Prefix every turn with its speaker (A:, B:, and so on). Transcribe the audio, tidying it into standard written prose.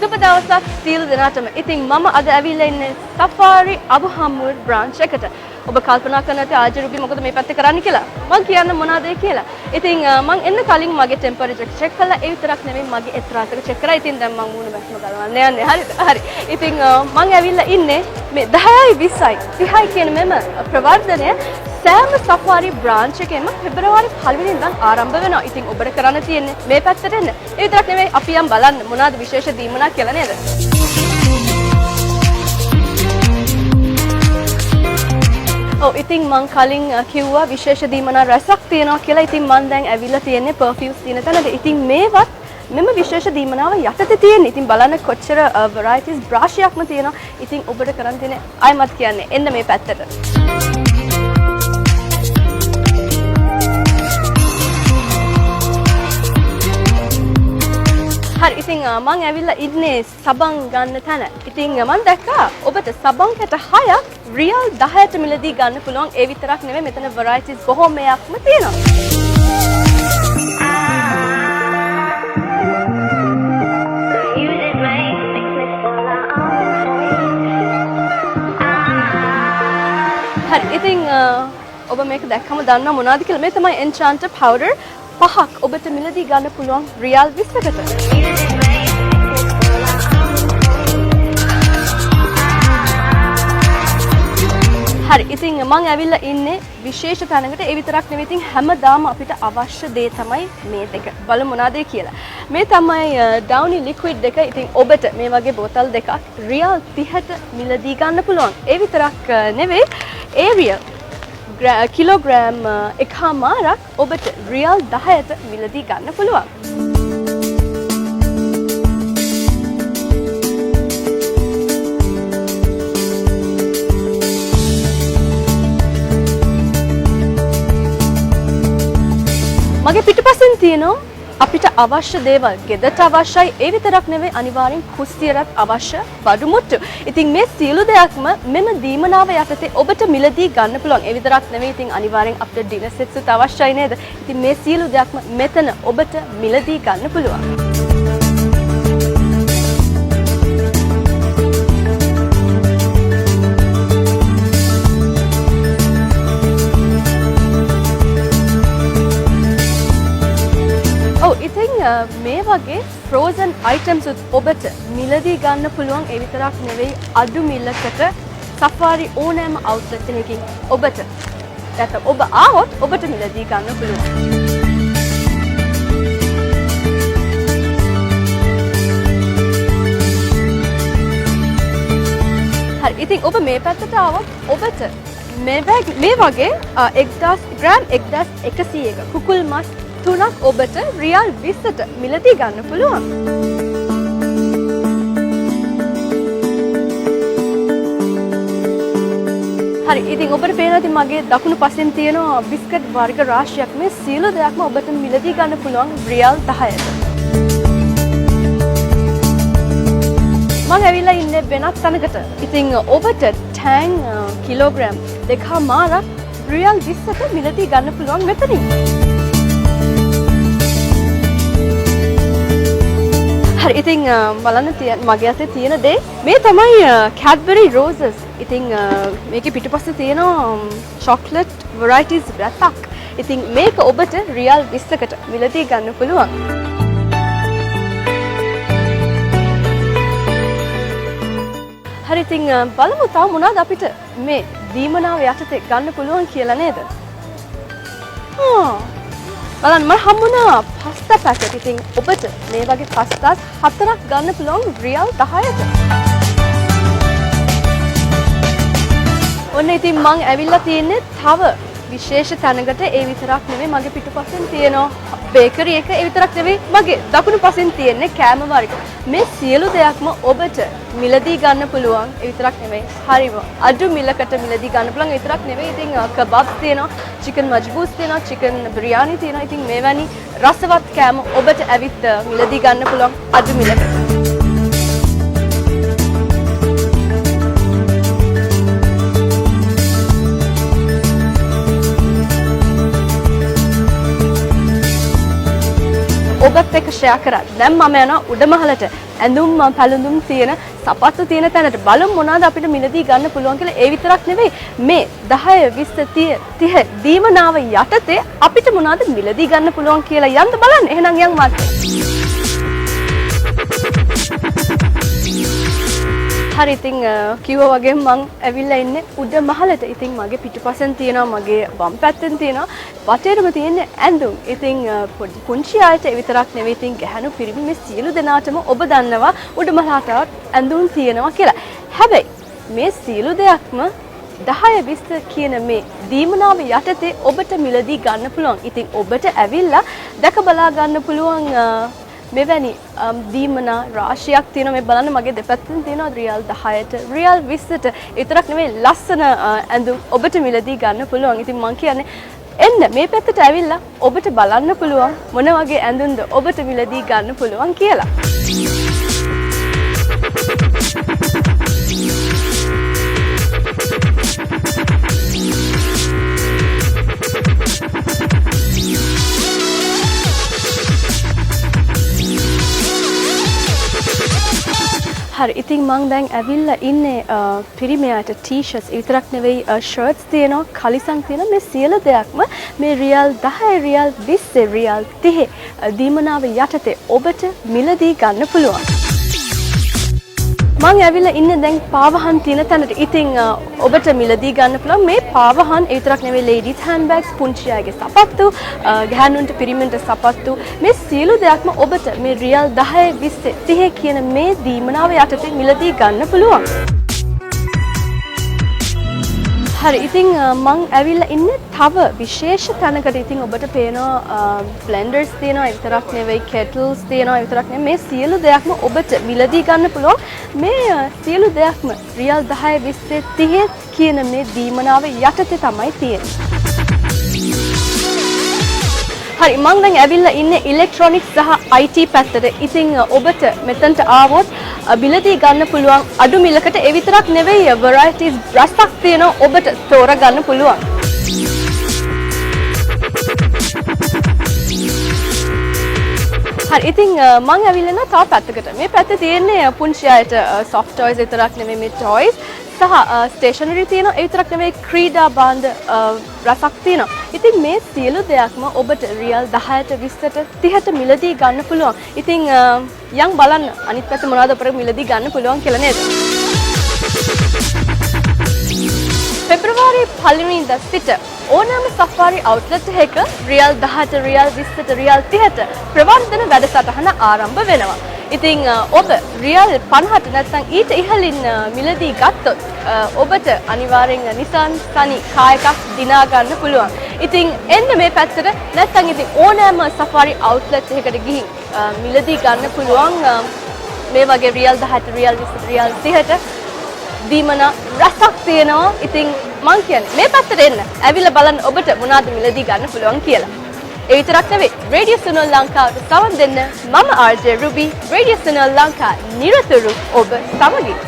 A: සුබ දවසක් සියලු දෙනාටම. ඉතින් මම අද ඇවිල්ලා ඉන්නේ සෆාරි අබුහම්මුර් බ්‍රාන්ච් එකට. ඔබ කල්පනා කරන ඇති ආජ රුබි මොකද මේ පැත්තේ කරන්න කියලා. මම කියන්න මොනවද කියලා. ඉතින් මම එන්න කලින් මගේ ටෙම්පරේචර් චෙක් කළා. ඒ විතරක් නෙමෙයි මගේ එත්‍රාසක චෙක් කරා. ඉතින් දැන් මම මූණ බැස්ම ගලවන්න යන්නේ. හරිද? හරි. ඉතින් මම ඇවිල්ලා ඉන්නේ මේ 10යි 20යි 30යි කියන මෙම ප්‍රවර්ධනය සෑම සෆාරි බ්‍රාන්ච් එකෙම පෙබරවාරි 1 වෙනිදා ආරම්භ වෙනවා. ඉතින් ඔබට කරන්න තියෙන්නේ මේ පැත්තට එන්න. ඒ විතරක් නෙමෙයි අපි යම් බලන්න මොනවද විශේෂ දීමනා කියලා නේද? ඉතින් මං කලින් කිව්වා විශේෂ දීමනා රසක් තියෙනවා කියලා. ඉතින් මං දැන් ඇවිල්ලා තියෙන්නේ පර්ෆියුම්ස් තියෙන තැනට. ඉතින් මේවත් මෙම විශේෂ දීමනාව යටතේ තියෙන්නේ. ඉතින් බලන්න කොච්චර varieties රාශියක්ම තියෙනවා. ඉතින් ඔබට කරන්න තියෙන්නේ ආයිමත් කියන්නේ එන්න මේ පැත්තට. හරි ඉතින් මම ඇවිල්ලා ඉන්නේ සබන් ගන්න තැන. ඉතින් මම දැක්කා ඔබට සබන් කැට 6ක් රියල් 10ට මිලදී ගන්න පුළුවන්. ඒ විතරක් නෙමෙයි මෙතන varieties බොහෝමයක්ම තියෙනවා. හරි ඉතින් ඔබ මේක දැක්කම දන්නවා මොනවද කියලා. මේ තමයි enchanter powder 5ක් ඔබට මිලදී ගන්න පුළුවන් රියල් 20කට. හරි ඉතින් මම ඇවිල්ලා ඉන්නේ විශේෂ තැනකට. ඒ විතරක් නෙවෙයි ඉතින් හැමදාම අපිට අවශ්‍ය දේ තමයි මේ දෙක. බලමු මොනවද කියලා. මේ තමයි Downy liquid දෙක. ඉතින් ඔබට මේ වගේ බෝතල් දෙකක් රියල් 30ට මිලදී ගන්න පුළුවන්. ඒ විතරක් නෙවෙයි Ariel කිලෝග්‍රෑම් 1.5ක් ඔබට රියල් 10ට මිලදී ගන්න පුළුවන්. මගේ පිටුපසින් තියෙනවා අපිට අවශ්‍ය දේවල්. ගෙදරට අවශ්‍යයි ඒ විතරක් නෙවෙයි අනිවාර්යෙන් කුස්සියටත් අවශ්‍ය බඩු මුට්ටු. ඉතින් මේ සියලු දෙයක්ම මෙම දීමනාව යටතේ ඔබට මිලදී ගන්න පුළුවන්. ඒ විතරක් නෙවෙයි ඉතින් අනිවාර්යෙන් අපිට ඩිනර් සෙට්ස් උත් අවශ්‍යයි නේද? ඉතින් මේ සියලු දෙයක්ම මෙතන ඔබට මිලදී ගන්න පුළුවන්. මේ වගේ frozen items උත් ඔබට මිලදී ගන්න පුළුවන්. ඒ විතරක් නෙවෙයි අඩු මිලකට සෆාරි ඕනෑම outlet එකකින් ඔබට නැත්නම් ඔබ ආවොත් ඔබට මිලදී ගන්න පුළුවන්. හරි ඉතින් ඔබ මේ පැත්තට ආවොත් ඔබට මේ වගේ 1000 ග්‍රෑම් 1100ක කුකුල් මස් 3ක් ඔබට රියල් 20ට මිලදී ගන්න පුළුවන්. හරි ඉතින් ඔබට පේනවා ඉතින් මගේ දකුණු පස්සෙන් තියෙන බිස්කට් වර්ග රාශියක්. මේ සියලු දෙයක්ම ඔබට මිලදී ගන්න පුළුවන් රියල් 10ට. මම ඇවිල්ලා ඉන්නේ වෙනත් තැනකට. ඉතින් ඔබට ටැන් කිලෝග්‍රෑම් 2.5ක් රියල් 20ට මිලදී ගන්න පුළුවන් මෙතනින්. හරි ඉතින් බලන්න මගේ අතේ තියෙන දේ මේ තමයි Cadbury roses. ඉතින් මේකේ පිටුපස්සේ තියෙනවා chocolate varieties රැතක්. ඉතින් මේක ඔබට රියල් 20කට මිලදී ගන්න පුළුවන්. හරි ඉතින් බලමු තව මොනවද අපිට මේ දීමනාව යටතේ ගන්න පුළුවන් කියලා නේද? බලන්න මම හම්බුණා පාස්තා පැකට්. ඉතින් ඔබට මේ වගේ පාස්තාස් 4ක් ගන්න පුළුවන් රියල් 10ට. ඔන්න ඉතින් මම ඇවිල්ලා තියෙන්නේ තව විශේෂ තැනකට. ඒ විතරක් නෙමෙයි මගේ පිටුපස්සෙන් තියෙනවා බේකරි එක. ඒ විතරක් නෙමෙයි මගේ දකුණු පස්සෙන් තියෙන්නේ කෑම වර්ග. මේ සියලු දෙයක්ම ඔබට මිලදී ගන්න පුළුවන්. ඒ විතරක් නෙමෙයි හරිම අඩු මිලකට මිලදී ගන්න පුළුවන්. ඒ විතරක් නෙමෙයි ඉතින් කබබ්ස් තියෙනවා, චිකන් මජ්බූස් තියෙනවා, චිකන් බිරියානි තියෙනවා. ඉතින් මේවැනි රසවත් කෑම ඔබට ඇවිත් මිලදී ගන්න පුළුවන් අඩු මිලකට. ඔබත් එක්ක ෂෙයා කරා. දැන් මම යනවා උඩමහලට. ඇඳුම් පැළඳුම් තියෙන සපත්තු තියෙන තැනට බලමු මොනවාද අපිට මිලදී ගන්න පුළුවන් කියලා. ඒ විතරක් නෙවෙයි මේ 10 20 30 දීමනාව යටතේ අපිට මොනවාද මිලදී ගන්න පුළුවන් කියලා යන්න බලන්න. එහෙනම් යන් මාත්. හරි ඉතින් කිව්වා වගේ මං ඇවිල්ලා ඉන්නේ උඩ මහලට. ඉතින් මගේ පිටුපසෙන් තියෙනවා මගේ වම් පැත්තෙන් තියෙනවා වටේටම තියෙන ඇඳුම්. ඉතින් පුංචි අයට විතරක් නෙවෙයි ඉතින් ගැහණු පිරිමි මේ සියලු දෙනාටම ඔබ දන්නවා උඩ මහලට ඇඳුම් තියෙනවා කියලා. හැබැයි මේ සියලු දෙයක්ම 10 20 කියන මේ දීමනාව යටතේ ඔබට මිලදී ගන්න පුළුවන්. ඉතින් ඔබට ඇවිල්ලා දැක බලා ගන්න පුළුවන් මෙවැනි දීමනා රාශියක් තියෙනවා. මේ බලන්න මගේ දෙපැත්තෙන් තියෙනවා රියල් 10ට රියල් 20ට විතරක් නෙවෙයි ලස්සන ඇඳුම් ඔබට මිලදී ගන්න පුළුවන්. ඉතින් මං කියන්නේ එන්න මේ පැත්තට ඇවිල්ලා ඔබට බලන්න පුළුවන් මොන වගේ ඇඳුම්ද ඔබට මිලදී ගන්න පුළුවන් කියලා. හරි ඉතින් මං දැන් ඇවිල්ලා ඉන්නේ පිරිමියාට ටී-ෂර්ට්ස් විතරක් නෙවෙයි ෂර්ට්ස් තියෙනවා කලිසම් තියෙනවා මේ සියලු දෙයක්ම මේ රියල් 10 රියල් 20 රියල් 30 දීමනාව යටතේ ඔබට මිලදී ගන්න පුළුවන්. මං ඇවිල්ලා ඉන්නේ දැන් පාවහන් තියෙන තැනට. ඉතින් ඔබට මිලදී ගන්න පුළුවන් මේ පාවහන් විතරක් නෙවෙයි ladies handbags පුංචි අයගේ සපත්තු ගැහණුන්ට පිරිමින්ට සපත්තු මේ සියලු දෙයක්ම ඔබට මේ රියල් 10 20 30 කියන මේ දීමනාව යටතේ මිලදී ගන්න පුළුවන්. හරි ඉතින් මං ඇවිල්ලා ඉන්නේ තව විශේෂ තැනකට. ඉතින් ඔබට පේනවා බ්ලෙන්ඩර්ස් තියෙනවා විතරක් නෙවෙයි කෙටල්ස් තියෙනවා විතරක් නෙවෙයි මේ සියලු දෙයක්ම ඔබට මිලදී ගන්න පුළුවන්. මේ සියලු දෙයක්ම රියල් 10 20 30 කියන මේ දීමනාව යටතේ තමයි තියෙන්නේ. හරි මං දැන් ඇවිල්ලා ඉන්නේ ඉලෙක්ට්‍රොනික්ස් සහ IT පැත්තට. ඉතින් ඔබට මෙතනට ආවොත් මිලදී ගන්න පුළුවන් අඩු මිලකට. ඒ විතරක් නෙවෙයි varieties රසක් තියෙනවා ඔබට තෝරගන්න පුළුවන්. හරි ඉතින් මං ඇවිල්ලා නම් තව පැත්තකට. මේ පැත්තේ තියෙන්නේ පුංචි අයට soft toys විතරක් නෙවෙයි මේ toys සහ ස්ටේෂනරි තියෙනවා. ඒ විතරක් නෙවෙයි ක්‍රීඩා භාණ්ඩ රසක් තියෙනවා. ඉතින් මේ සියලු දෙයක්ම ඔබට රියල් 10ට 20ට 30ට මිලදී ගන්න පුළුවන්. ඉතින් යන් බලන්න අනිත් පැත්තේ මොනවද අපිට මිලදී ගන්න පුළුවන් කියලා නේද? පෙබ්‍රවාරි 1 වෙනිදා සිට ඕනෑම සෆාරි අවුට්ලට් එකක රියල් 10ට රියල් 20ට රියල් 30ට ප්‍රවර්ධන වැඩසටහන ආරම්භ වෙනවා. ඉතින් ඔබ රියල් 50ට නැත්නම් ඊට ඉහළින් මිලදී ගත්තොත් ඔබට අනිවාර්යෙන් Nissan Sunny කාර් එකක් දිනා ගන්න පුළුවන්. ඉතින් එන්න මේ පැත්තට නැත්නම් ඉතින් ඕනෑම සෆාරි අවුට්ලට් එකකට ගිහින් මිලදී ගන්න පුළුවන් මේ වගේ රියල් 10ට රියල් 20ට රියල් 30ට දීමනා රසක් තියෙනවා. ඉතින් මං කියන්නේ මේ පැත්තට එන්න. ඇවිල්ලා බලන්න ඔබට මොනවද මිලදී ගන්න පුළුවන් කියලා. ඒ විතරක් නෙවෙයි රේඩියෝ සුනල් ලංකාවට සවන් දෙන්න මම RJ රුබි රේඩියෝ සුනල් ලංකා නිරතුරු ඔබ සමගින්.